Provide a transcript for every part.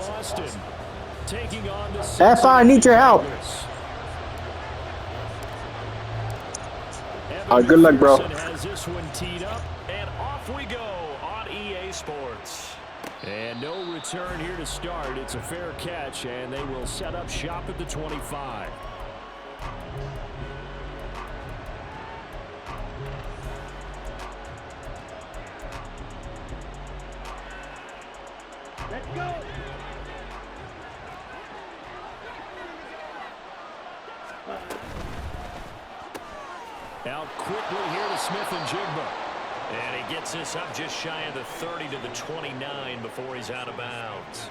Boston taking on the F, I need your help. Good luck, bro. Has this one teed up, and off we go on EA Sports. And no return here to start. It's a fair catch, and they will set up shop at the 25. Let's go. Out quickly here to Smith and Jigba. And he gets this up just shy of the 30 to the 29 before he's out of bounds.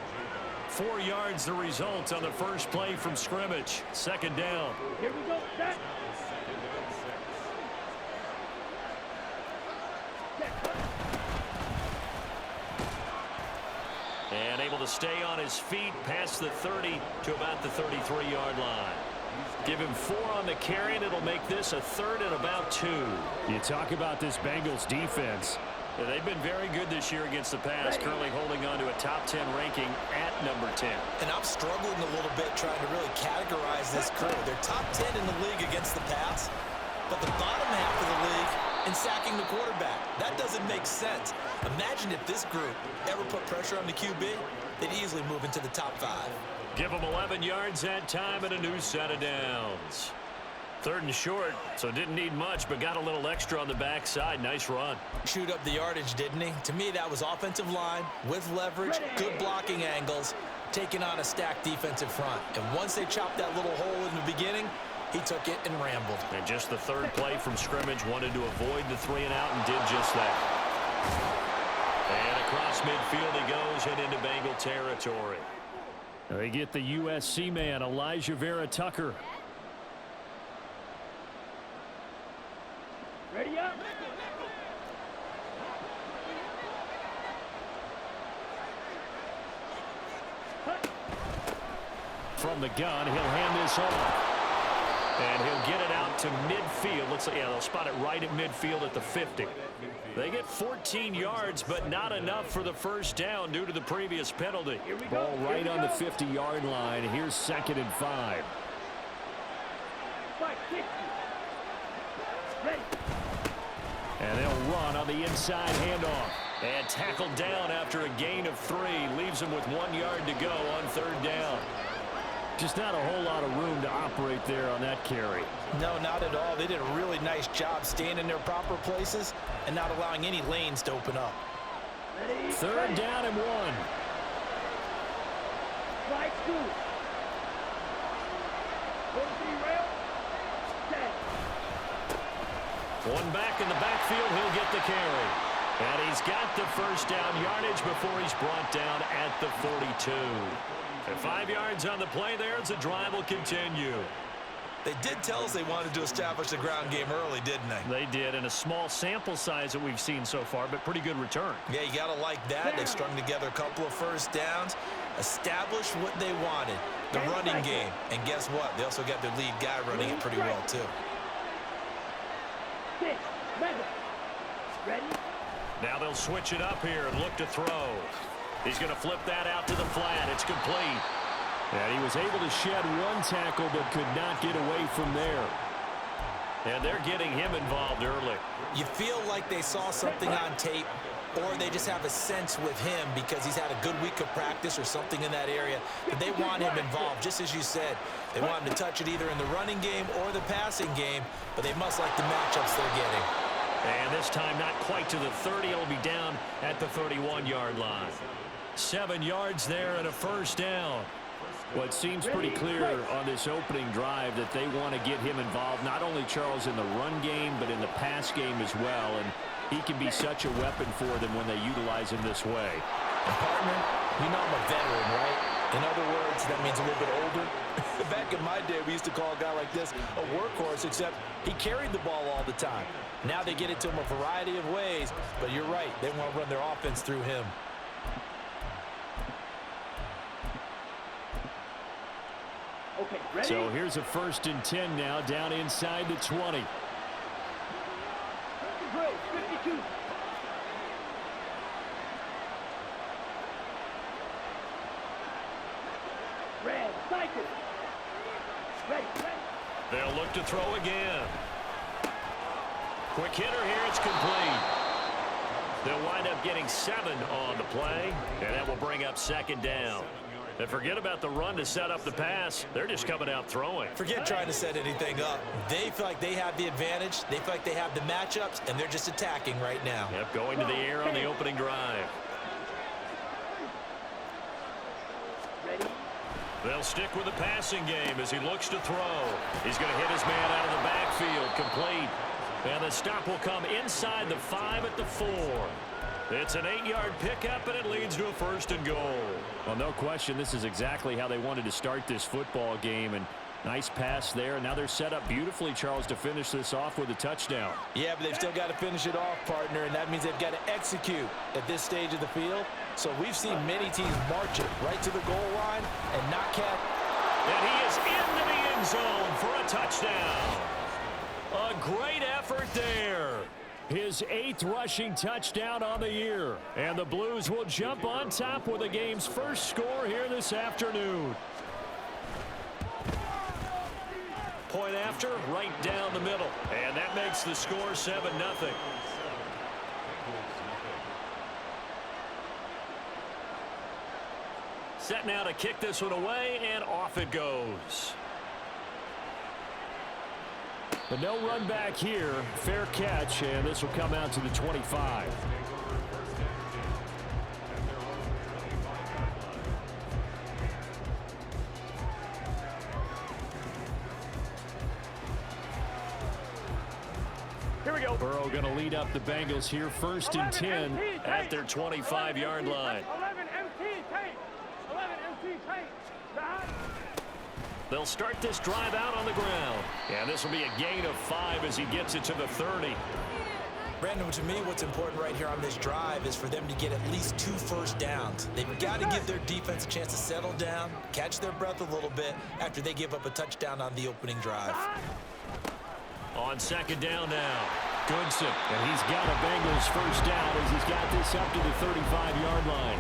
4 yards the result on the first play from scrimmage. Second down. Here we go. Set. And able to stay on his feet past the 30 to about the 33-yard line. Give him 4 on the carry, and it'll make this a 3rd and about 2. You talk about this Bengals defense. Yeah, they've been very good this year against the pass, currently holding on to a top 10 ranking at number 10. And I'm struggling a little bit trying to really categorize this crew. They're top 10 in the league against the pass, but the bottom half of the league in sacking the quarterback. That doesn't make sense. Imagine if this group ever put pressure on the QB, they'd easily move into the top 5. Give them 11 yards that time and a new set of downs. 3rd and short, so didn't need much, but got a little extra on the backside. Nice run. Chewed up the yardage, didn't he? To me, that was offensive line with leverage, good blocking angles, taking on a stacked defensive front. And once they chopped that little hole in the beginning, he took it and rambled. And just the 3rd play from scrimmage, wanted to avoid the 3 and out and did just that. And across midfield he goes and into Bengal territory. They get the USC man, Elijah Vera Tucker. Ready up. From the gun, he'll hand this off. And he'll get it out to midfield. Let's say, yeah, they'll spot it right at midfield at the 50. They get 14 yards, but not enough for the first down due to the previous penalty. Ball right on the 50-yard line. Here's 2nd and 5. 560. Ready. And they'll run on the inside handoff. And tackled down after a gain of 3. Leaves them with 1 yard to go on 3rd down. Just not a whole lot of room to operate there on that carry. No, not at all. They did a really nice job staying in their proper places and not allowing any lanes to open up. Ready. 3rd down and 1. 5-2. Rail. Set. 1 back in the backfield. He'll get the carry. And he's got the first down yardage before he's brought down at the 42. And 5 yards on the play there as the drive will continue. They did tell us they wanted to establish the ground game early, didn't they? They did, and a small sample size that we've seen so far, but pretty good return. Yeah, you got to like that. They strung together a couple of first downs, established what they wanted, the running game. And guess what? They also got their lead guy running it pretty well, too. 6. Ready. Now they'll switch it up here and look to throw. He's going to flip that out to the flat. It's complete. And he was able to shed 1 tackle but could not get away from there. And they're getting him involved early. You feel like they saw something on tape, or they just have a sense with him because he's had a good week of practice or something in that area. But they want him involved, just as you said. They want him to touch it either in the running game or the passing game, but they must like the matchups they're getting. And this time not quite to the 30. It'll be down at the 31-yard line. 7 yards there and a first down. Well, it seems pretty clear on this opening drive that they want to get him involved, not only, Charles, in the run game, but in the pass game as well. And he can be such a weapon for them when they utilize him this way. And partner, you know I'm a veteran, right? In other words, that means a little bit older. Back in my day, we used to call a guy like this a workhorse, except he carried the ball all the time. Now they get it to him a variety of ways, but you're right. They want to run their offense through him. Okay, ready? So here's a 1st and 10 now, down inside the 20. cycle. Ready. They'll look to throw again. Quick hitter here. It's complete. They'll wind up getting 7 on the play, and that will bring up second down. And forget about the run to set up the pass. They're just coming out throwing. Forget trying to set anything up. They feel like they have the advantage. They feel like they have the matchups, and they're just attacking right now. Yep, going to the air on the opening drive. Ready. They'll stick with the passing game as he looks to throw. He's going to hit his man out of the backfield, complete. And the stop will come inside the 5 at the 4. It's an 8-yard pickup, and it leads to a 1st and goal. Well, no question, this is exactly how they wanted to start this football game. And nice pass there. Now they're set up beautifully, Charles, to finish this off with a touchdown. Yeah, but they've still got to finish it off, partner, and that means they've got to execute at this stage of the field. So we've seen many teams march it right to the goal line and not catch. And he is into the end zone for a touchdown. A great effort there. His 8th rushing touchdown on the year. And the Blues will jump on top with the game's first score here this afternoon. Point after, right down the middle. And that makes the score 7-0. Set now to kick this one away, and off it goes. But no run back here. Fair catch, and this will come out to the 25. Here we go. Burrow going to lead up the Bengals here, 1st and 10 at their 25-yard line. 11 MT tank. 11 MT tank. They'll start this drive out on the ground. And this will be a gain of 5 as he gets it to the 30. Brandon, to me, what's important right here on this drive is for them to get at least 2 first downs. They've got to give their defense a chance to settle down, catch their breath a little bit after they give up a touchdown on the opening drive. On 2nd down now, Goodson. And he's got a Bengals first down as he's got this up to the 35-yard line.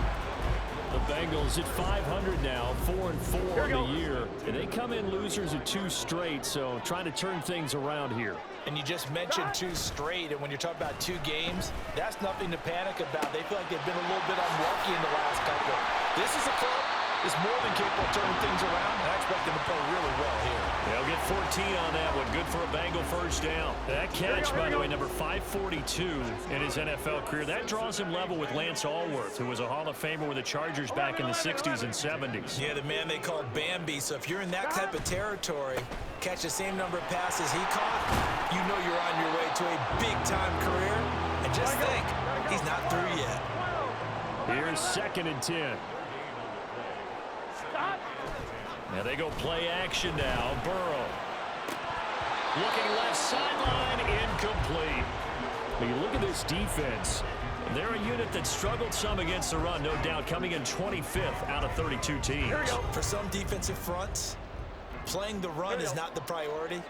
The Bengals at 500 now, 4-4 on the year. And they come in losers of 2 straight, so trying to turn things around here. And you just mentioned 2 straight, and when you're talking about 2 games, that's nothing to panic about. They feel like they've been a little bit unlucky in the last couple. This is a club that's more than capable of turning things around, and I expect them to play really well here. They'll get 14 on that one. Good for a Bengal first down. That catch, by the way, number 542 in his NFL career. That draws him level with Lance Allworth, who was a Hall of Famer with the Chargers back in the 60s and 70s. Yeah, the man they called Bambi. So if you're in that type of territory, catch the same number of passes he caught, you know you're on your way to a big-time career. And just think, he's not through yet. Here's 2nd and 10. Now they go play action now. Burrow. Looking left sideline, incomplete. When you look at this defense, they're a unit that struggled some against the run, no doubt, coming in 25th out of 32 teams. For some defensive fronts, playing the run is not the priority.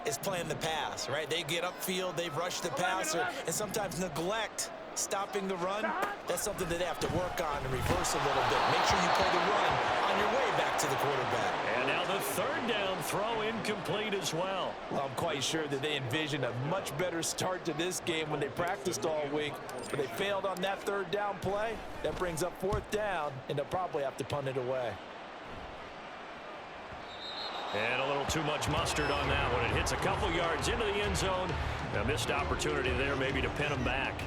It's playing the pass, right? They get upfield, they rush the passer, and sometimes neglect stopping the run. That's something that they have to work on and reverse a little bit. Make sure you play the run on your way back to the quarterback. And now the 3rd down throw incomplete as well. Well, I'm quite sure that they envisioned a much better start to this game when they practiced all week, but they failed on that 3rd down play. That brings up 4th down, and they'll probably have to punt it away. And a little too much mustard on that one. It hits a couple yards into the end zone. A missed opportunity there maybe to pin them back.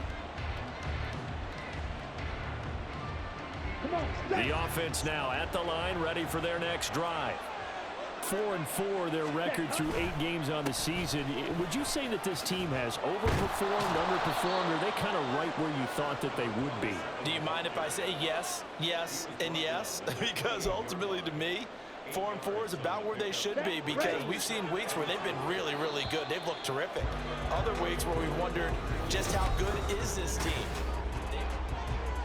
The offense now at the line, ready for their next drive. 4-4 their record through 8 games on the season. Would you say that this team has overperformed, underperformed, or are they kind of right where you thought that they would be? Do you mind if I say yes, yes, and yes? Because ultimately to me, 4-4 is about where they should be, because we've seen weeks where they've been really, really good. They've looked terrific. Other weeks where we've wondered just how good is this team.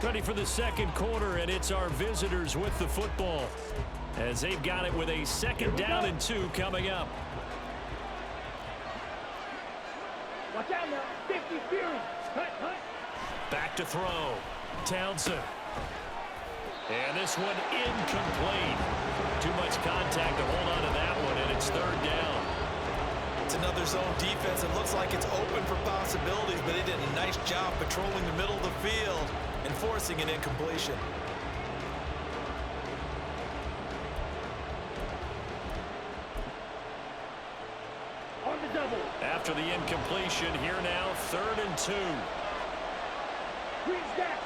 Ready for the 2nd quarter, and it's our visitors with the football as they've got it with a 2nd down and 2 coming up. Watch out now. 50 Fury. Hunt. Back to throw. Townsend. And this one incomplete. Too much contact to hold on to that one, and it's third down. It's another zone defense. It looks like it's open for possibilities, but they did a nice job patrolling the middle of the field and forcing an incompletion. On the double. After the incompletion, here now, 3rd and 2. Green stack.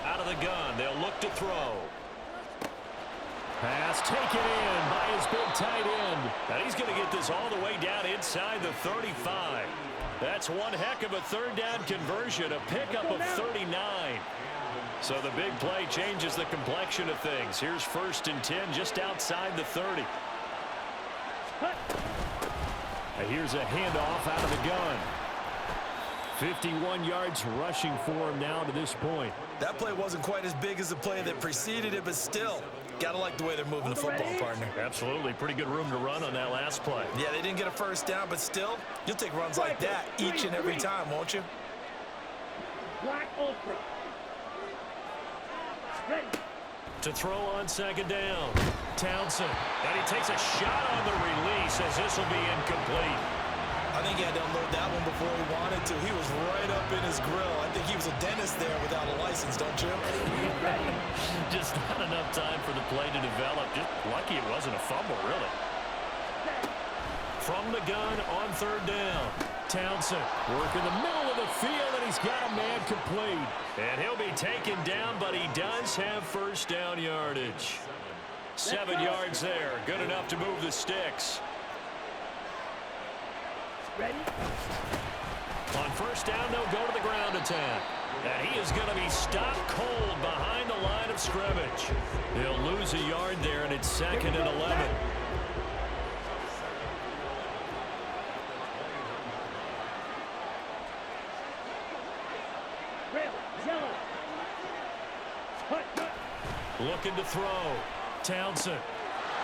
Out of the gun, they'll look to throw. Pass taken in by his big tight end. And he's going to get this all the way down inside the 35. That's one heck of a third down conversion, a pickup of 39. So the big play changes the complexion of things. Here's 1st and 10 just outside the 30. And here's a handoff out of the gun. 51 yards rushing for him now to this point. That play wasn't quite as big as the play that preceded it, but still, gotta like the way they're moving the football, partner. Absolutely. Pretty good room to run on that last play. Yeah, they didn't get a first down, but still, you'll take runs like that each and every time, won't you? Black Ultra. Ready. To throw on 2nd down. Townsend. And he takes a shot on the release as this will be incomplete. I think he had to unload that one before he wanted to. He was right up in his grill. I think he was a dentist there without a license, don't you? Just not enough time for the play to develop. Just lucky it wasn't a fumble, really. From the gun on 3rd down. Townsend working the middle of the field, and he's got a man complete. And he'll be taken down, but he does have 1st down yardage. 7 yards there. Good enough to move the sticks. Ready. On 1st down, they'll go to the ground attack. And he is going to be stopped cold behind the line of scrimmage. He'll lose a yard there, and it's 2nd and 11. Looking to throw. Townsend.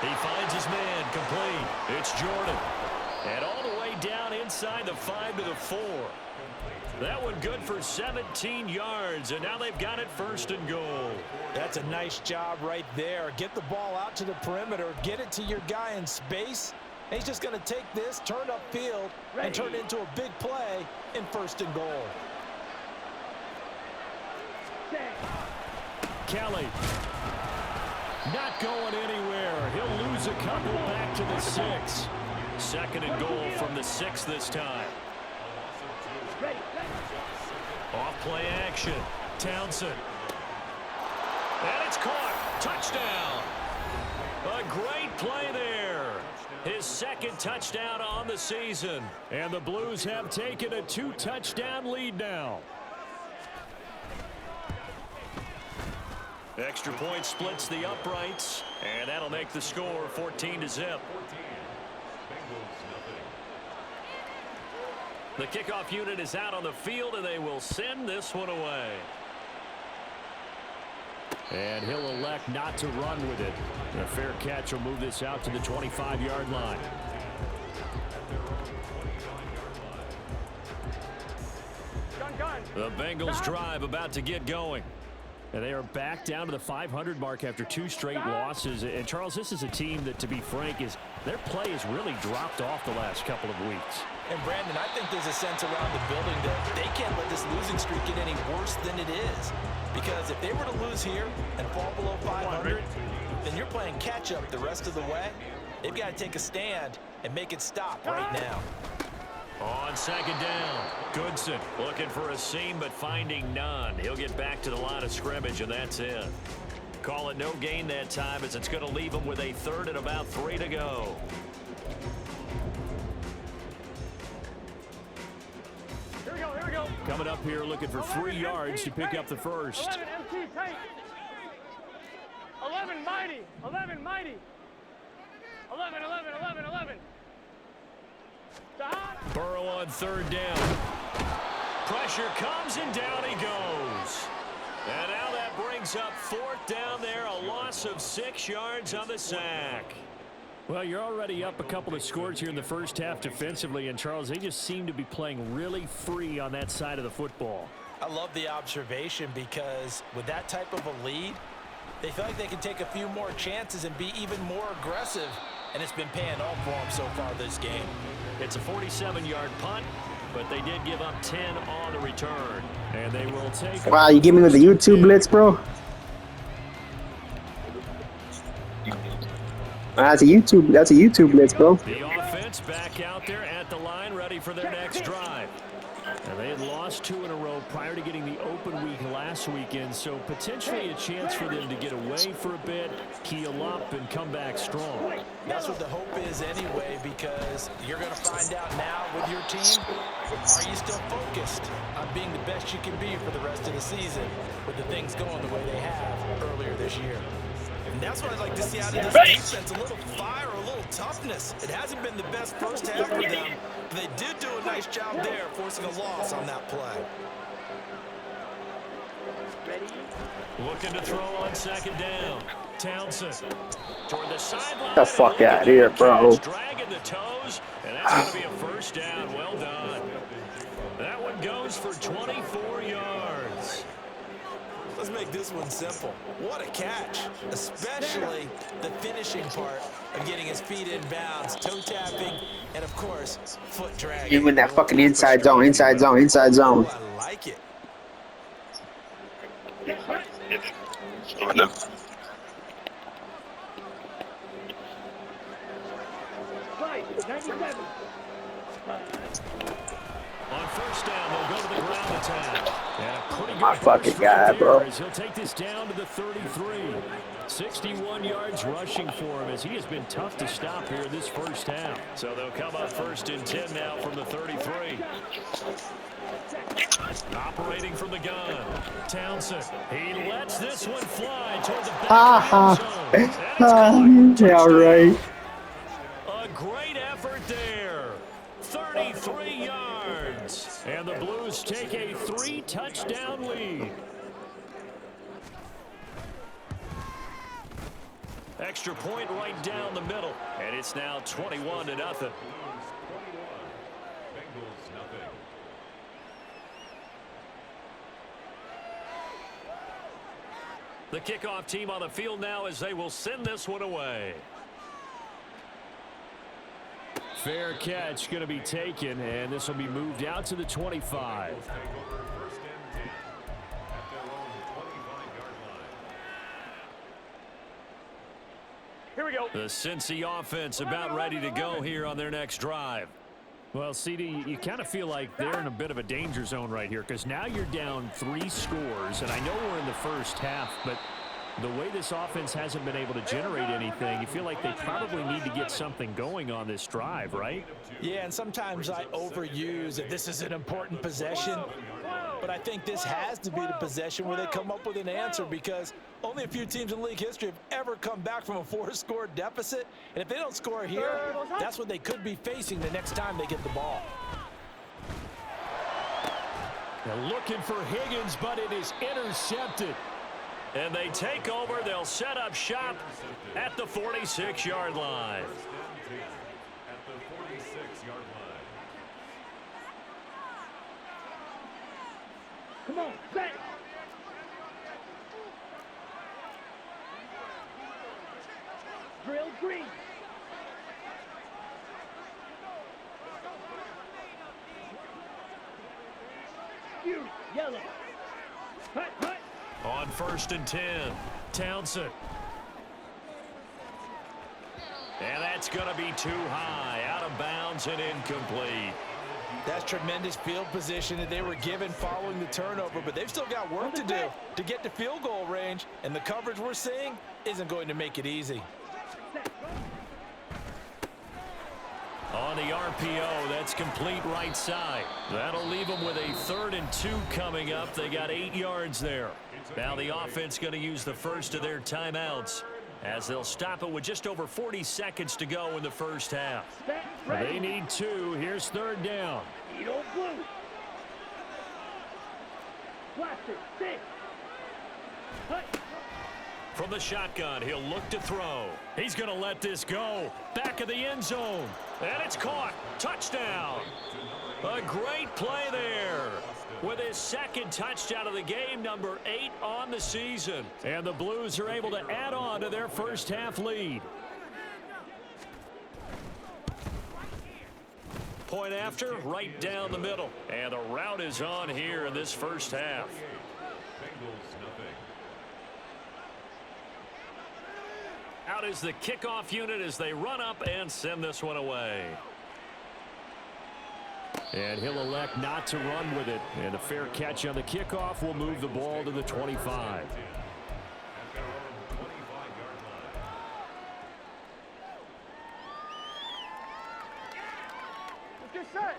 He finds his man complete. It's Jordan. And all the way down inside the 5 to the 4. That one good for 17 yards, and now they've got it 1st and goal. That's a nice job right there. Get the ball out to the perimeter, get it to your guy in space. And he's just going to take this, turn upfield, and turn it into a big play in 1st and goal. Kelly. Not going anywhere. He'll lose a couple back to the 6. 2nd and goal from the 6 this time. Off play action. Townsend. And it's caught. Touchdown. A great play there. His 2nd touchdown on the season. And the Blues have taken a 2-touchdown lead now. Extra point splits the uprights, and that'll make the score 14-0. The kickoff unit is out on the field, and they will send this one away. And he'll elect not to run with it. A fair catch will move this out to the 25-yard line. The Bengals drive about to get going. And they are back down to the 500 mark after 2 straight losses. And, Charles, this is a team that, to be frank, their play has really dropped off the last couple of weeks. And, Brandon, I think there's a sense around the building that they can't let this losing streak get any worse than it is. Because if they were to lose here and fall below 500, then you're playing catch-up the rest of the way. They've got to take a stand and make it stop right now. On 2nd down, Goodson looking for a seam but finding none. He'll get back to the line of scrimmage, and that's it. Call it no gain that time, as it's going to leave him with a 3rd and about 3 to go. Here we go. Coming up here looking for 3 yards to pick up the first. 11 MT tight. 11 mighty. 11 mighty. 11. Burrow on 3rd down. Pressure comes, and down he goes. And now that brings up 4th down there, a loss of 6 yards on the sack. Well, you're already up a couple of scores here in the first half defensively, and Charles, they just seem to be playing really free on that side of the football. I love the observation because with that type of a lead, they feel like they can take a few more chances and be even more aggressive, and it's been paying off for them so far this game. It's a 47-yard punt, but they did give up 10 on the return, and they will take. Wow, you give me with the YouTube blitz, bro? That's a YouTube blitz, bro. The offense back out there at the line, ready for their next drive. And they had lost 2 in a row prior to getting the open week last weekend, so potentially a chance for them to get away for a bit, heal up, and come back strong. That's what the hope is anyway, because you're going to find out now with your team, are you still focused on being the best you can be for the rest of the season with the things going the way they have earlier this year? And that's what I'd like to see out of this defense, a little fire, a little toughness. It hasn't been the best first half for them, but they did do a nice job there, forcing a loss on that play. Looking to throw on second down. Townsend toward the sideline. The fuck out of here, bro. Dragging the toes, and that's going to be a first down. Well done. That one goes for 24 yards. Let's make this one simple. What a catch, especially the finishing part of getting his feet in bounds, toe tapping, and of course, foot dragging. You in that fucking inside zone. Oh, I like it. On first down, they'll go to the ground attack. And a pretty good My fucking push guy, right bro. there as he'll take this down to the 33. 61 yards rushing for him as he has been tough to stop here this first half. So they'll come up first and 10 now from the 33. Operating from the gun. Townsend. He lets this one fly toward the back of the end zone. Yeah, right. A great effort there. 33 yards. And the Blues take a 3-touchdown lead. Extra point right down the middle. And it's now 21-0. The kickoff team on the field now as they will send this one away. Fair catch going to be taken, and this will be moved out to the 25. Here we go. The Cincy offense about ready to go here on their next drive. Well, CD, you kind of feel like they're in a bit of a danger zone right here because now you're down 3 scores, and I know we're in the first half, but the way this offense hasn't been able to generate anything, you feel like they probably need to get something going on this drive, right? Yeah, and sometimes I overuse that this is an important possession, but I think this has to be the possession where they come up with an answer because only a few teams in league history have ever come back from a 4-score deficit, and if they don't score here, that's what they could be facing the next time they get the ball. They're looking for Higgins, but it is intercepted. And they take over. They'll set up shop at the 46-yard line. Come on, set. Drill green. You, yellow. Hut, hut. On first and 10, Townsend. And that's going to be too high, out of bounds and incomplete. That's tremendous field position that they were given following the turnover, but they've still got work to do to get to field goal range, and the coverage we're seeing isn't going to make it easy. On the RPO, that's complete right side. That'll leave them with a 3rd and 2 coming up. They got 8 yards there. Now the offense going to use the first of their timeouts as they'll stop it with just over 40 seconds to go in the first half. They need 2. Here's 3rd down. Edo blue. Blaster, 6. Hut. From the shotgun, he'll look to throw. He's going to let this go. Back of the end zone. And it's caught. Touchdown. A great play there. with his second touchdown of the game, number 8 on the season. And the Blues are able to add on to their first half lead. Point after, right down the middle. And the route is on here in this first half. Out is the kickoff unit as they run up and send this one away. And he'll elect not to run with it. And a fair catch on the kickoff will move the ball to the 25.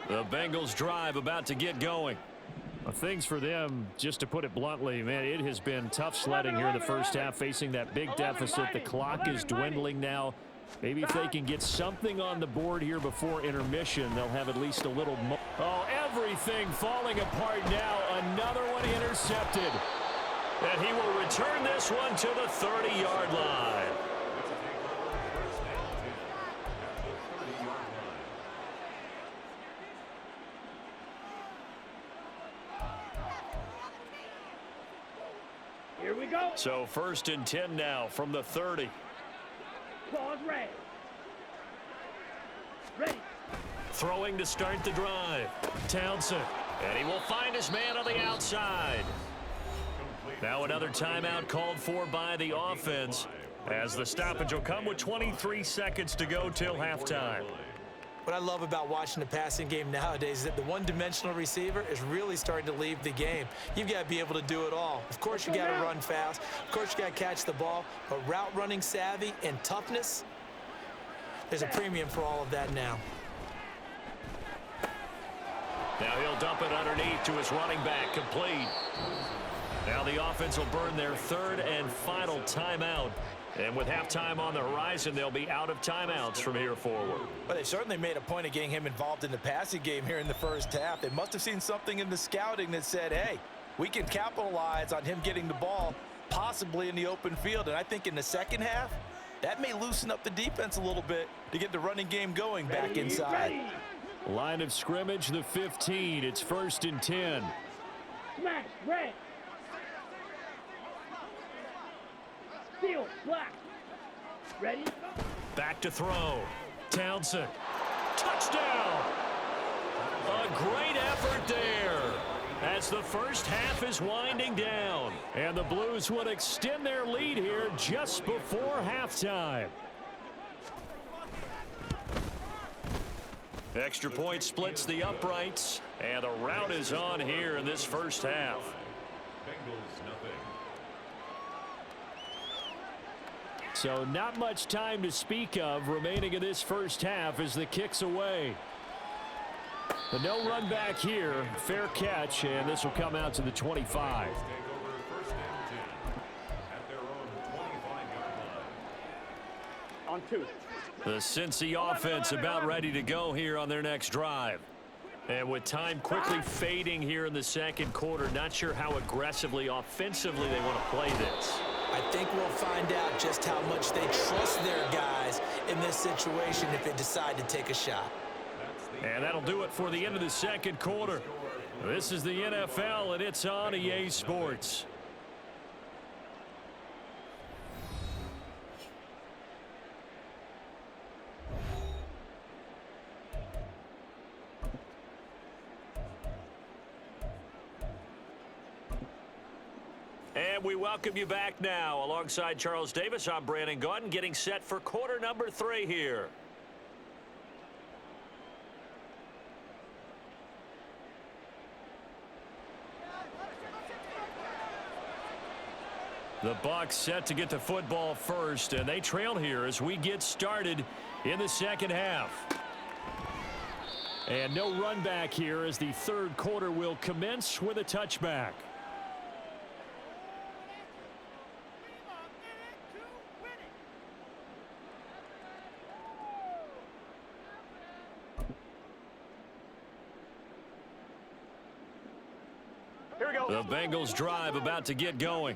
The Bengals drive about to get going. Well, things for them, just to put it bluntly, man, it has been tough sledding here in the first half, facing that big deficit. The clock is dwindling now. Maybe if they can get something on the board here before intermission, they'll have at least a little more. Oh, everything falling apart now. Another one intercepted. And he will return this one to the 30-yard line. Here we go. So 1st and 10 now from the 30. Pause red. Ready. Throwing to start the drive. Townsend. And he will find his man on the outside. Now another timeout called for by the offense, as the stoppage will come with 23 seconds to go till halftime. What I love about watching the passing game nowadays is that the one-dimensional receiver is really starting to leave the game. You've got to be able to do it all. Of course, you got to run fast. Of course, you got to catch the ball. But route running savvy and toughness, there's a premium for all of that now. Now he'll dump it underneath to his running back, complete. Now the offense will burn their 3rd and final timeout. And with halftime on the horizon, they'll be out of timeouts from here forward. Well, they certainly made a point of getting him involved in the passing game here in the first half. They must have seen something in the scouting that said, hey, we can capitalize on him getting the ball possibly in the open field. And I think in the second half, that may loosen up the defense a little bit to get the running game going back inside. Line of scrimmage, the 15. It's 1st and 10. Smash red. Steel black. Ready. Back to throw. Townsend. Touchdown. A great effort there as the first half is winding down. And the Blues would extend their lead here just before halftime. Extra point splits the uprights, and the route is on here in this first half. So not much time to speak of remaining in this first half as the kick's away. But no run back here. Fair catch, and this will come out to the 25. On 2. The Cincy offense about ready to go here on their next drive. And with time quickly fading here in the second quarter, not sure how aggressively, offensively they want to play this. I think we'll find out just how much they trust their guys in this situation if they decide to take a shot. And that'll do it for the end of the second quarter. This is the NFL, and it's on EA Sports. And we welcome you back now. Alongside Charles Davis, I'm Brandon Gaudin, getting set for quarter number 3 here. The Bucs set to get the football first, and they trail here as we get started in the second half. And no run back here as the third quarter will commence with a touchback. The Bengals drive about to get going.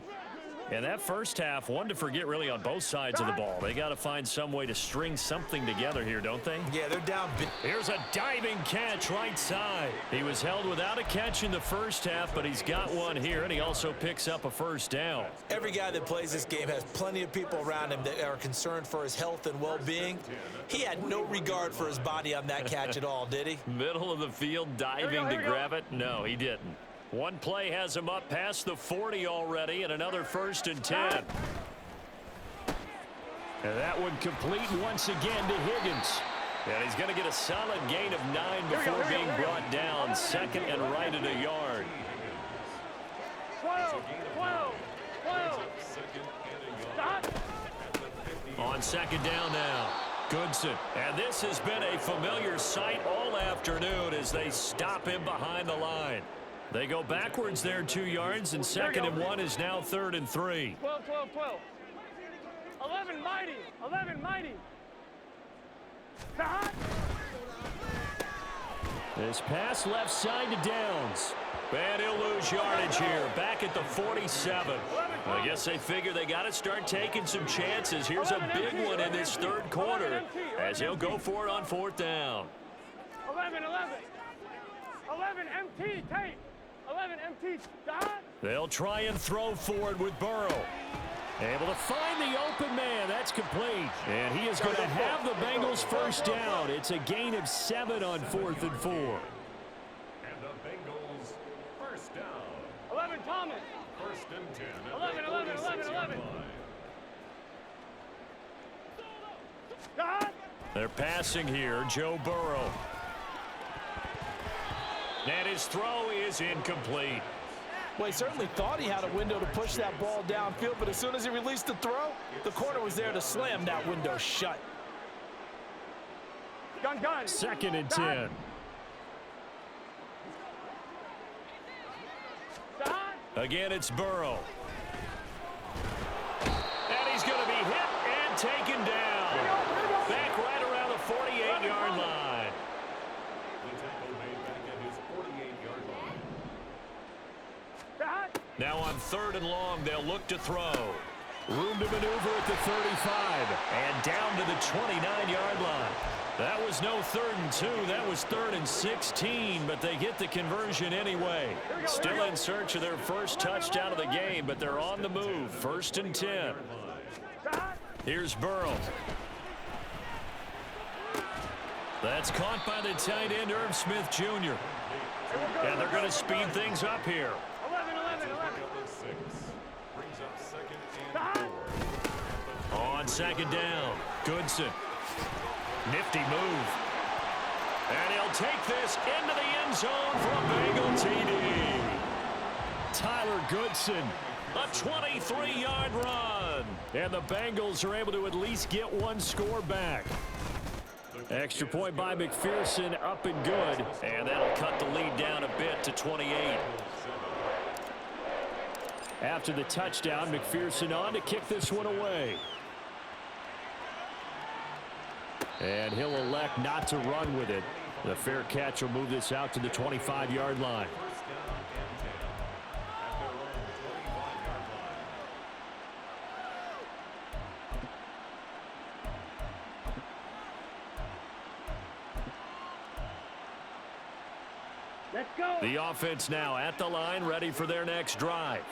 And that first half, one to forget really on both sides of the ball. They got to find some way to string something together here, don't they? Yeah, they're down big. Here's a diving catch right side. He was held without a catch in the first half, but he's got one here, and he also picks up a first down. Every guy that plays this game has plenty of people around him that are concerned for his health and well-being. He had no regard for his body on that catch at all, did he? Middle of the field, diving to grab it? No, he didn't. One play has him up past the 40 already, and another 1st and 10. And that one complete once again to Higgins. And he's going to get a solid gain of 9 before being brought down. 2nd and right at a yard. 12. Stop. On 2nd down now. Goodson. And this has been a familiar sight all afternoon as they stop him behind the line. They go backwards there 2 yards, and 2nd and 1 is now 3rd and 3. 12. 11 mighty. Stop. This pass left side to Downs. And he'll lose yardage here, back at the 47. I guess they figure they got to start taking some chances. Here's a big one in this 3rd quarter as he'll go for it on 4th down. 11 MT tape. 11 MT. Stop. They'll try and throw forward with Burrow. Able to find the open man. That's complete. And he is going to have the Bengals first down. It's a gain of 7 on 4th and 4. And the Bengals first down. 11 Thomas. 1st and 10. 11. Stop. They're passing here. Joe Burrow. And his throw is incomplete. Well, he certainly thought he had a window to push that ball downfield, but as soon as he released the throw, the corner was there to slam that window shut. Gun. 2nd and 10. Stop. Again, it's Burrow. And he's going to be hit and taken down. Back right around the 48-yard line. The tackle made back at his 48-yard line. Stop. Now on 3rd and long, they'll look to throw. Room to maneuver at the 35 and down to the 29-yard line. That was no 3rd and 2. That was 3rd and 16, but they get the conversion anyway. Still in search of their first touchdown of the game, but they're on the move. 1st and 10. Here's Burrow. That's caught by the tight end, Irv Smith Jr. And they're going to speed things up here. 11. Brings up 2nd and 4. On 2nd down, Goodson. Nifty move. And he'll take this into the end zone for a Bengal TD. Tyler Goodson, a 23-yard run. And the Bengals are able to at least get one score back. Extra point by McPherson, up and good. And that'll cut the lead down a bit to 28. After the touchdown, McPherson on to kick this one away. And he'll elect not to run with it. The fair catch will move this out to the 25-yard line. Let's go. The offense now at the line, ready for their next drive.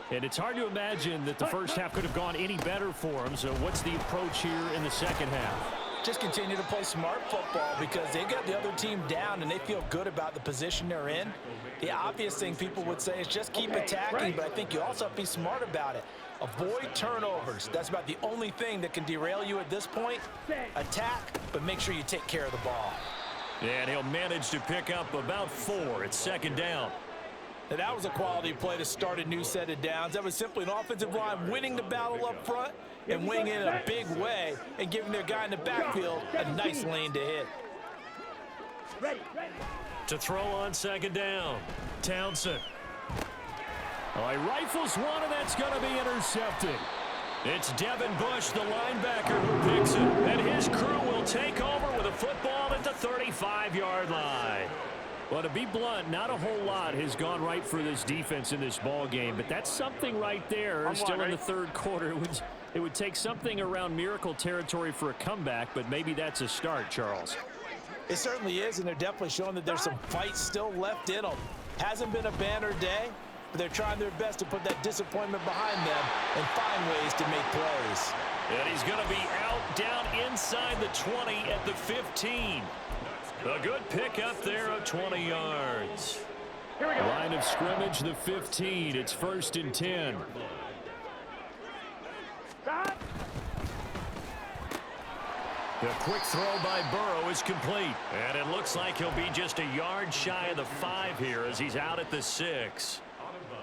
And it's hard to imagine that the first half could have gone any better for them. So what's the approach here in the second half? Just continue to play smart football because they got the other team down and they feel good about the position they're in. The obvious thing people would say is just keep attacking, but I think you also have to be smart about it. Avoid turnovers. That's about the only thing that can derail you at this point. Attack, but make sure you take care of the ball. And he'll manage to pick up about 4. It's 2nd down. And that was a quality play to start a new set of downs. That was simply an offensive line winning the battle up front and winning it in a big way and giving their guy in the backfield a nice lane to hit. Ready. To throw on 2nd down, Townsend. Oh, he rifles one, and that's going to be intercepted. It's Devin Bush, the linebacker, who picks it. And his crew will take over with a football at the 35-yard line. Well, to be blunt, not a whole lot has gone right for this defense in this ball game, but that's something right there. Still in the third quarter. It would take something around miracle territory for a comeback, but maybe that's a start, Charles. It certainly is, and they're definitely showing that there's some fight still left in them. Hasn't been a banner day, but they're trying their best to put that disappointment behind them and find ways to make plays. And he's going to be out down inside the 20 at the 15. A good pickup there of 20 yards. Line of scrimmage, the 15. It's 1st and 10. The quick throw by Burrow is complete. And it looks like he'll be just a yard shy of the 5 here as he's out at the 6.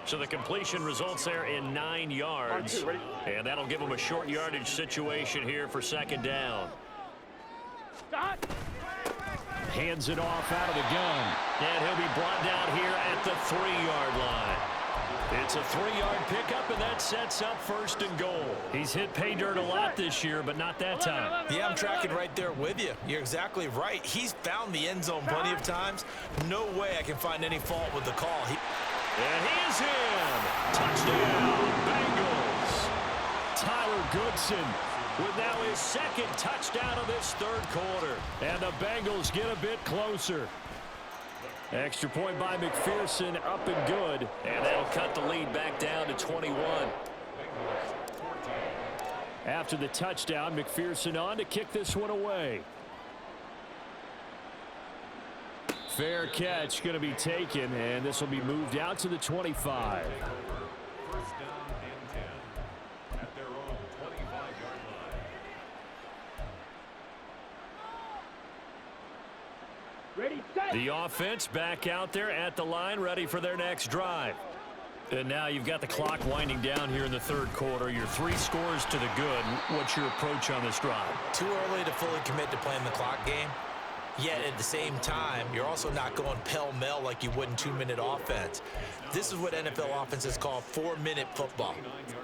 So the completion results there in 9 yards. And that'll give him a short yardage situation here for 2nd down. Hands it off out of the gun. And he'll be brought down here at the 3-yard line. It's a 3-yard pickup, and that sets up 1st and goal. He's hit pay dirt a lot this year, but not that time. Yeah, I'm tracking right there with you. You're exactly right. He's found the end zone plenty of times. No way I can find any fault with the call. And he is in. Touchdown, Bengals. Tyler Goodson with now his 2nd touchdown of this 3rd quarter. And the Bengals get a bit closer. Extra point by McPherson, up and good. And that'll cut the lead back down to 21. After the touchdown, McPherson on to kick this one away. Fair catch going to be taken, and this will be moved out to the 25. 1st down and 10 at their own 25-yard line. Ready, set. The offense back out there at the line, ready for their next drive. And now you've got the clock winding down here in the 3rd quarter. Your 3 scores to the good. What's your approach on this drive? Too early to fully commit to playing the clock game. Yet at the same time, you're also not going pell-mell like you would in 2-minute offense. This is what NFL offenses call 4-minute football.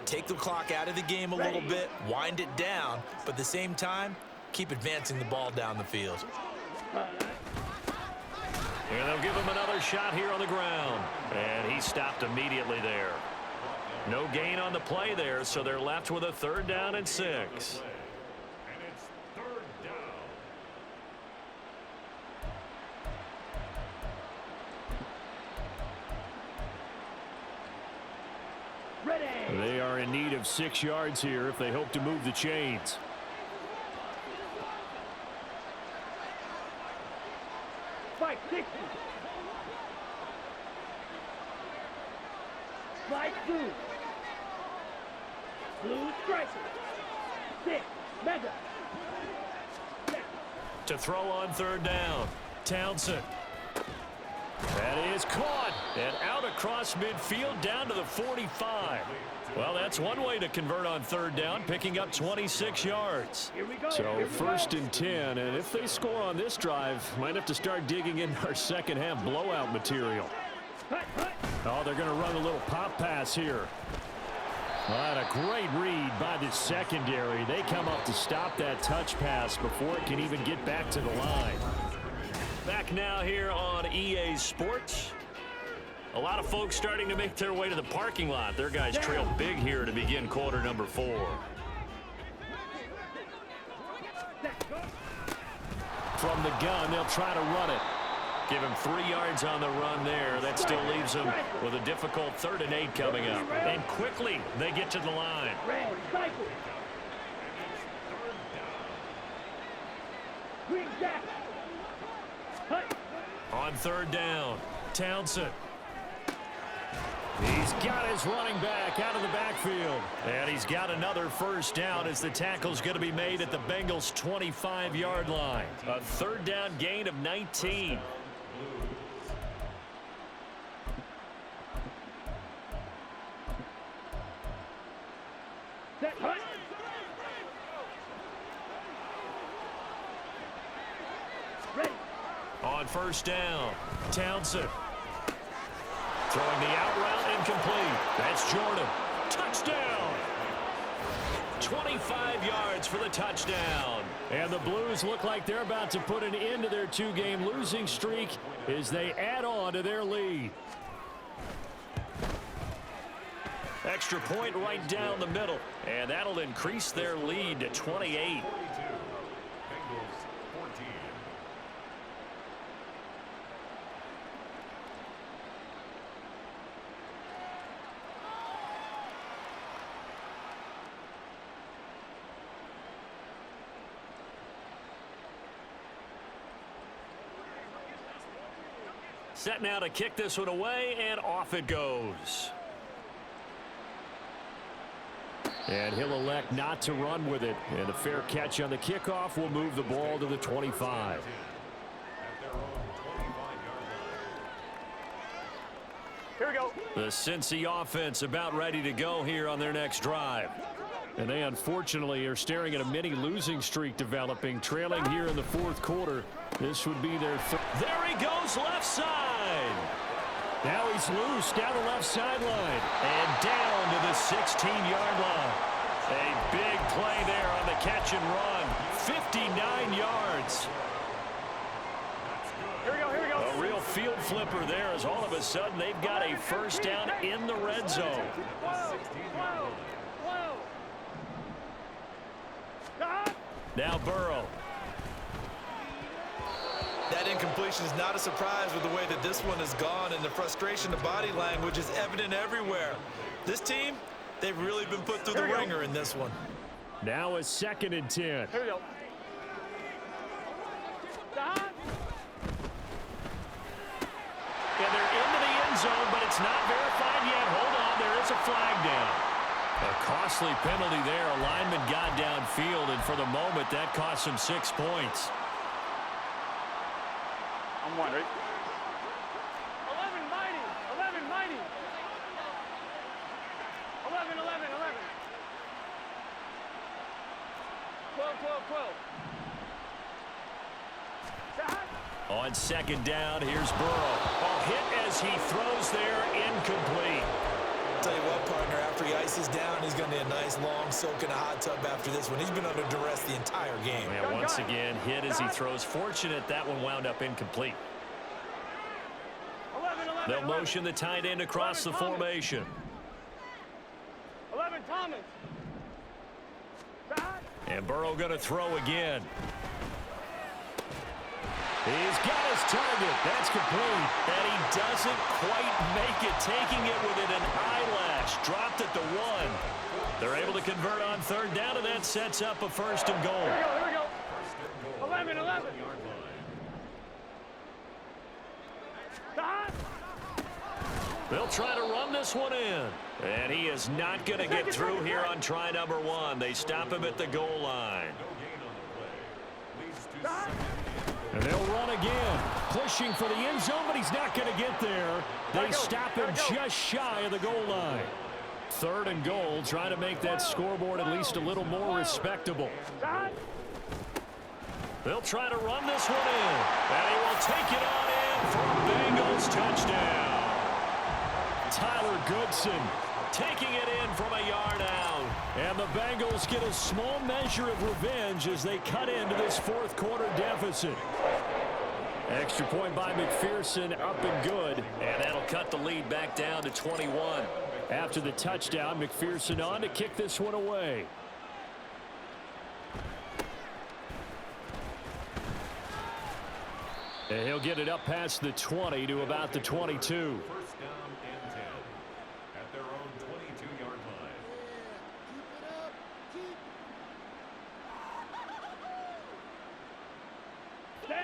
Take the clock out of the game a little bit, wind it down, but at the same time, keep advancing the ball down the field. And they'll give him another shot here on the ground. And he stopped immediately there. No gain on the play there, so they're left with a 3rd down and 6. And it's 3rd down. Ready. They are in need of 6 yards here if they hope to move the chains. Fight 60. Slide through. Blue striker. 6. Mega. To throw on 3rd down. Townsend. That is caught and out across midfield down to the 45. Well, that's one way to convert on 3rd down, picking up 26 yards. Here we go. So Here we 1st go. and 10, and if they score on this drive, might have to start digging in our 2nd half blowout material. Hut, hut. Oh, they're going to run a little pop pass here. What a great read by the secondary. They come up to stop that touch pass before it can even get back to the line. Back now here on EA Sports. A lot of folks starting to make their way to the parking lot. Their guys trail big here to begin quarter number 4. From the gun, they'll try to run it. Give him 3 yards on the run there. That still leaves them with a difficult 3rd and 8 coming up. And quickly, they get to the line. Red cycle. Green jack. Hut. On 3rd down, Townsend. He's got his running back out of the backfield. And he's got another 1st down as the tackle's going to be made at the Bengals' 25-yard line. A 3rd down gain of 19. Set. Hut. Ready. On 1st down, Townsend. Throwing the out route incomplete. That's Jordan. Touchdown! 25 yards for the touchdown. And the Blues look like they're about to put an end to their two-game losing streak as they add on to their lead. Extra point right down the middle, and that'll increase their lead to 28. Set now to kick this one away, and off it goes. And he'll elect not to run with it. And a fair catch on the kickoff will move the ball to the 25. Here we go. The Cincy offense about ready to go here on their next drive. And they unfortunately are staring at a mini losing streak developing, trailing here in the fourth quarter. This would be their third. There he goes, left side. Now he's loose down the left sideline and down to the 16-yard line. A big play there on the catch and run. 59 yards. Here we go, here we go. A real field flipper there as all of a sudden they've got a first down in the red zone. Whoa. Now Burrow. That incompletion is not a surprise with the way that this one has gone, and the frustration, the body language is evident everywhere. This team, they've really been put through the ringer in this one. Now a 2nd and 10. Here we go. And they're into the end zone, but it's not verified yet. Hold on, there is a flag down. A costly penalty there. A lineman got downfield, and for the moment, that cost him 6 points. I'm one, right? 11 mighty. 11 mighty. 11, 11, 11. 12, 12, 12. On 2nd down, here's Burrow. Oh, hit as he throws there, incomplete. Tell you what, partner, after he ices down, he's going to need a nice long soak in a hot tub after this one. He's been under duress the entire game. Yeah, once again, hit as he throws. Fortunate that one wound up incomplete. 11, 11, They'll 11. motion the tight end across the formation. 11, Thomas. And Burrow going to throw again. He's got his target. That's complete. And he doesn't quite make it, taking it within an eyelash. Dropped at the 1. They're able to convert on 3rd down, and that sets up a 1st and goal. Here we go. 11, 11. They'll try to run this one in. And he is not going to get through here on try number 1. They stop him at the goal line. And they'll run again, pushing for the end zone, but he's not going to get there. They stop him just shy of the goal line. 3rd and goal, trying to make that scoreboard at least a little more respectable. They'll try to run this one in, and he will take it on in for a Bengals touchdown. Tyler Goodson taking it in from a yard out. And the Bengals get a small measure of revenge as they cut into this 4th quarter deficit. Extra point by McPherson, up and good. And that'll cut the lead back down to 21. After the touchdown, McPherson on to kick this one away. And he'll get it up past the 20 to about the 22. First down and 10 at their own 22-yard line.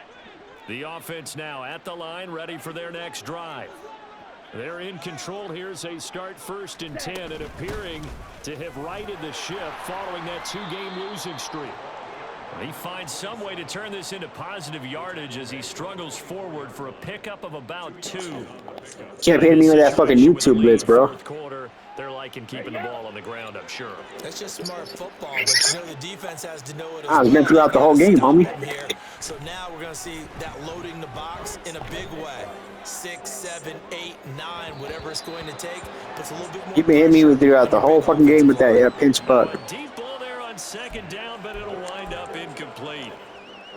The offense now at the line, ready for their next drive. They're in control here as they start 1st and 10 and appearing to have righted the ship following that 2-game losing streak. He finds some way to turn this into positive yardage as he struggles forward for a pickup of about 2. Can't hit me with that fucking YouTube blitz, bro. They're liking keeping the ball on the ground, I'm sure. That's just smart football, but you know the defense has to know it as I was been throughout the whole game, homie. Here. So now we're going to see that loading the box in a big way. 6, 7, 8, 9, whatever it's going to take. Puts a little bit more. You've been hitting me with throughout the whole fucking game with that pinch puck. Deep ball there on second down, but it'll wind up incomplete.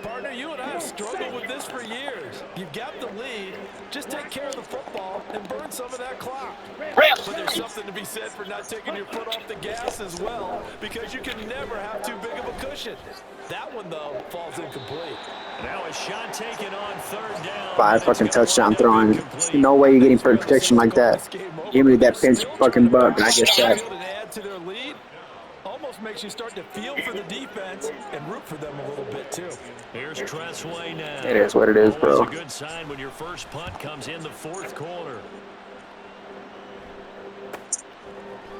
Partner, you and I have struggled with this for years. You've got the lead. Just take care of the football and burn some of that clock. But there's something to be said for not taking your foot off the gas as well, because you can never have too big of a cushion. That one, though, falls incomplete. Now a shot taken on third down. 5 fucking touchdown throwing. No way you're getting protection like that. Give me that pinch fucking buck and I get sacked. Add to their lead. Almost makes you start to feel for the defense and root for them a little bit, too. Here's Tressway now. It is what it is, bro. Always a good sign when your first punt comes in the fourth quarter.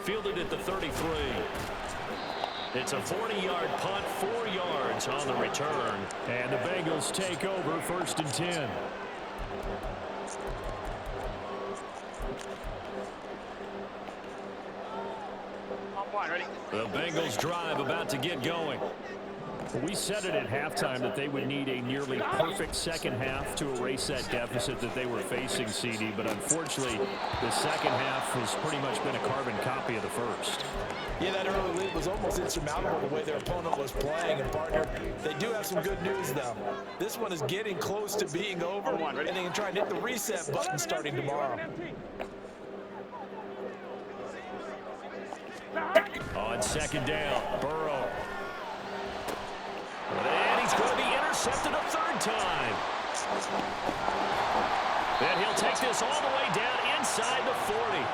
Fielded at the 33. It's a 40-yard punt, 4 yards on the return. And the Bengals take over 1st and 10. The Bengals drive about to get going. We said it at halftime that they would need a nearly perfect second half to erase that deficit that they were facing, CD, but unfortunately the second half has pretty much been a carbon copy of the first. Yeah, that early lead was almost insurmountable the way their opponent was playing. And, partner, they do have some good news, though. This one is getting close to being over, and they can try and hit the reset button starting tomorrow. On second down, Burrow. And he's going to be intercepted a third time. And he'll take this all the way down inside the 40.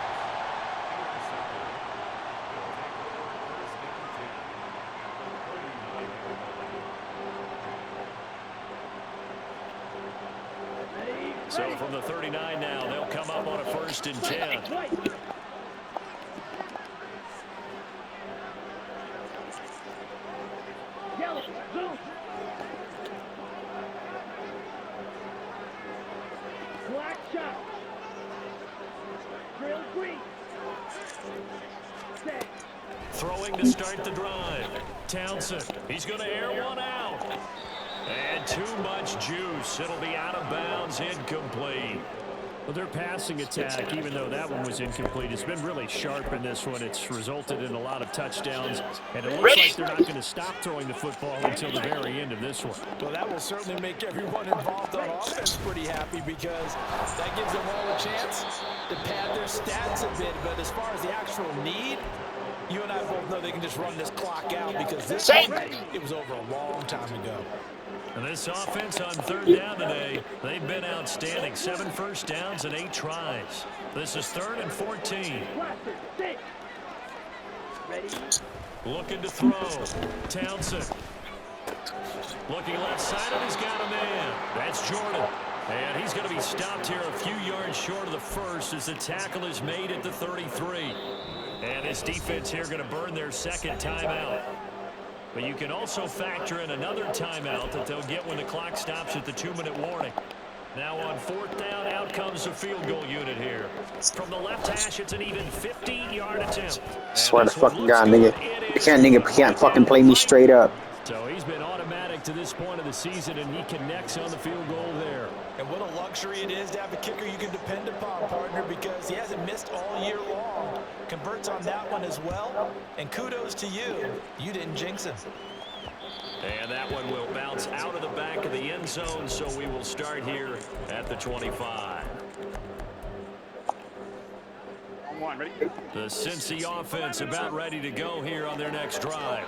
So from the 39 now, they'll come up on a 1st and 10. Black shot. Drill green. Set. Throwing to start the drive. Townsend. He's going to air one out. And too much juice. It'll be out of bounds, incomplete. Well, their passing attack, even though that one was incomplete, has been really sharp in this one. It's resulted in a lot of touchdowns, and it looks like they're not going to stop throwing the football until the very end of this one. Well, that will certainly make everyone involved on offense pretty happy, because that gives them all a chance to pad their stats a bit. But as far as the actual need, you and I both know they can just run this clock out, because this one, it was over a long time ago. And this offense on third down today, they've been outstanding. 7 first downs and 8 tries. This is 3rd and 14. Looking to throw. Townsend. Looking left side, and he's got a man. That's Jordan. And he's going to be stopped here a few yards short of the first as the tackle is made at the 33. And this defense here going to burn their second timeout. But you can also factor in another timeout that they'll get when the clock stops at the 2-minute warning. Now on 4th down, out comes the field goal unit here. From the left hash, it's an even 15-yard attempt. Swear to fucking God, nigga. You can't fucking play me straight up. So he's been automatic to this point of the season, and he connects on the field goal there. And what a luxury it is to have a kicker you can depend upon, partner, because he hasn't missed all year long. Converts on that one as well. And kudos to you. You didn't jinx him. And that one will bounce out of the back of the end zone, so we will start here at the 25. The Cincy offense about ready to go here on their next drive.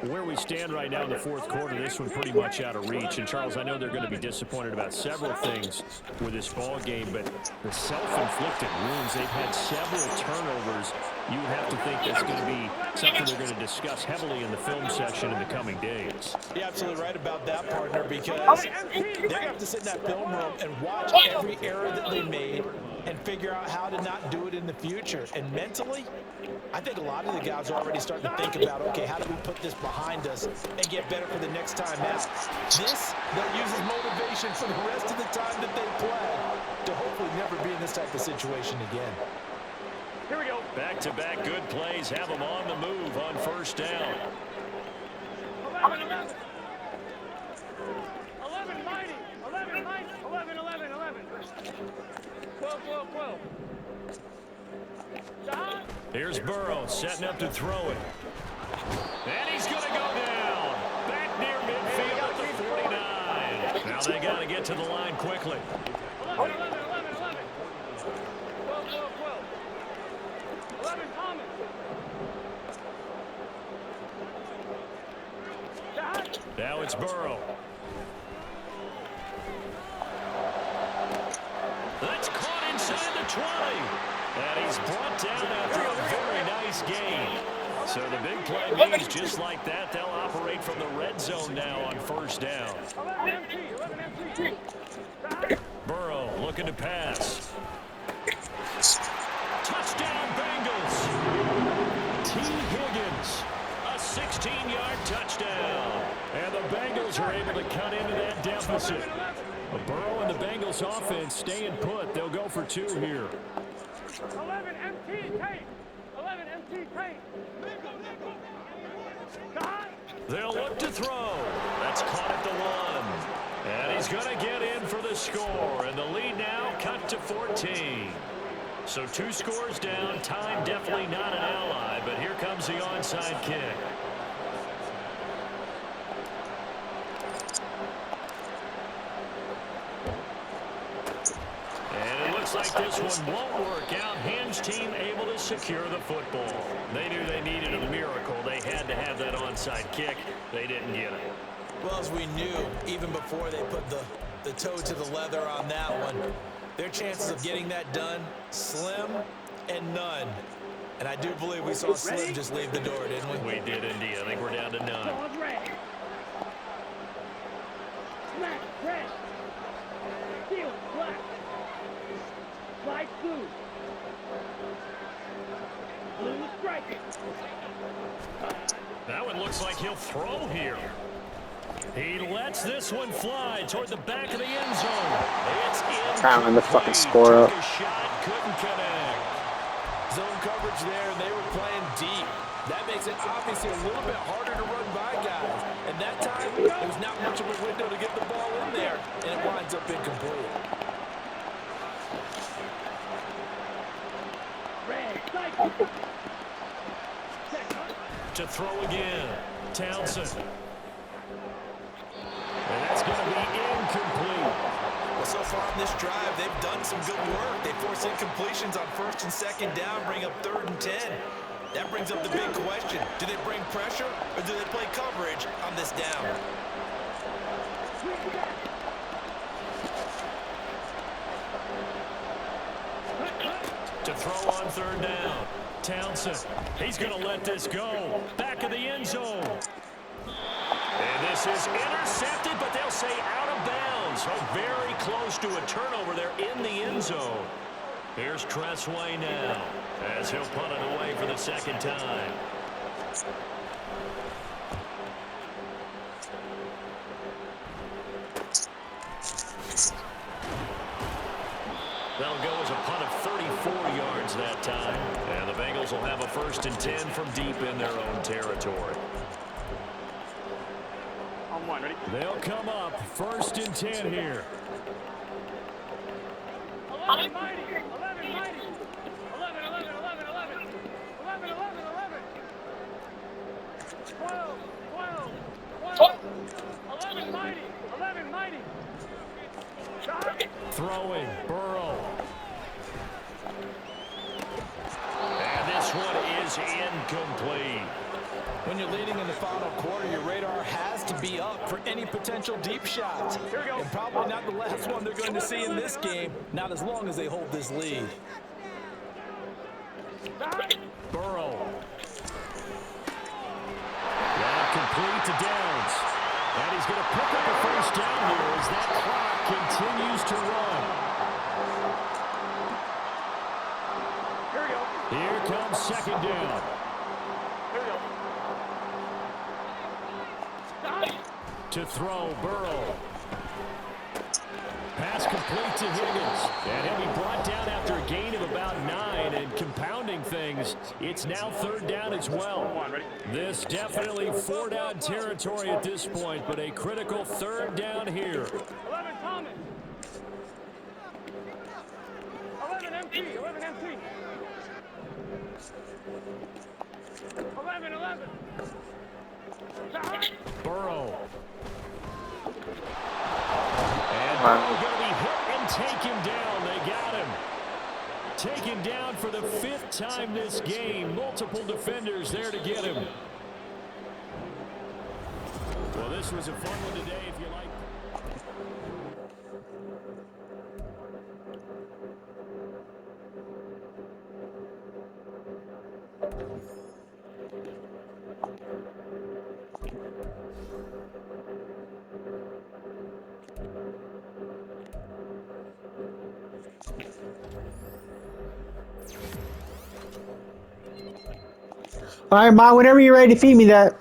Where we stand right now in the 4th quarter, this one pretty much out of reach. And, Charles, I know they're going to be disappointed about several things with this ball game, but the self-inflicted wounds, they've had several turnovers. You have to think that's going to be something they're going to discuss heavily in the film session in the coming days. You're absolutely right about that, partner, because they're going to have to sit in that film room and watch every error that they made and figure out how to not do it in the future. And mentally, I think a lot of the guys are already starting to think about, okay, how do we put this behind us and get better for the next time out? This, they'll use as motivation for the rest of the time that they play to hopefully never be in this type of situation again. Here we go. Back-to-back good plays have them on the move on 1st down. 11, mighty. 11, mighty. 11. 12. Here's Burrow setting up to throw it. And he's going to Now they got to get to the line quickly. 11, 11, 11, 11. 12, 12, 12. 11, Thomas. Shot. Now it's Burrow. That's caught inside the 20. And he's brought down after a very nice gain. So the big play means just like that, they'll operate from the red zone now on first down. 11 MT, 11 MT. Shot. Burrow looking to pass. Touchdown Bengals. T. Higgins, a 16-yard touchdown. And the Bengals are able to cut into that deficit. Burrow and the Bengals offense staying put. They'll go for 2 here. 11 MT, tape. 11 MT, tape. Shot. They'll look to throw. That's caught at the 1. And he's going to get in for the score. And the lead now cut to 14. So 2 scores down. Time definitely not an ally. But here comes the onside kick. And it looks like this one won't work out. Hinge team able to secure the football. They knew they needed a miracle. They had to have that onside kick. They didn't get it. Well, as we knew, even before they put the toe to the leather on that one, their chances of getting that done, slim and none. And I do believe we saw Slim just leave the door, didn't we? We did indeed. I think we're down to none. Ball's ready. Black, red. Steel, black. Light blue. Blue striking. That one looks like he'll throw here. He lets this one fly toward the back of the end zone. It's in. Time the fucking score up. Took a shot, couldn't connect. Zone coverage there, and they were playing deep. That makes it obviously a little bit harder to run by guys. And that time, there's not much of a window to get the ball in there, and it winds up incomplete. Red, cycle. To throw again. Townsend. And that's going to be incomplete. Well, so far on this drive, they've done some good work. They force incompletions on 1st and 2nd down, bring up 3rd and 10. That brings up the big question. Do they bring pressure or do they play coverage on this down? To throw on 3rd down. Townsend. He's going to let this go. Back of the end zone. And this is intercepted, but they'll say out of bounds. So very close to a turnover there in the end zone. Here's Tressway now as he'll punt it away for the 2nd time. That'll go as a punt of 34 yards that time. And the Bengals will have a 1st and 10 from deep in their own territory. On 1, ready? They'll come up 1st and 10 here. 11 mighty. 11 mighty. 11, 11, 11, 11. 11, 11, 11. 12, 12, 12. 11 mighty. 11 mighty. Shot. Throwing, Burrow. And this one is incomplete. When you're leading in the final quarter, your radar has to be up for any potential deep shots. Here we go. And probably not the last one they're going to see in this game, not as long as they hold this lead. Shot. Burrow. Now complete to Downs. And he's going to pick up a 1st down here as that clock continues to run. Here we go. Here comes 2nd down. Here we go. Shot. To throw, Burrow. Pass complete to Higgins. And he'll be brought down after a gain of about 9. And compounding things, it's now 3rd down as well. This definitely 4-down territory at this point, but a critical 3rd down here. 11 Thomas. 11 MT. 11 MT. 11, 11. Shot. Burrow. Going to be hit and taken down. They got him. Taken down for the 5th time this game. Multiple defenders there to get him. Well, this was a fun one today, if you like. All right, Ma, whenever you're ready to feed me that.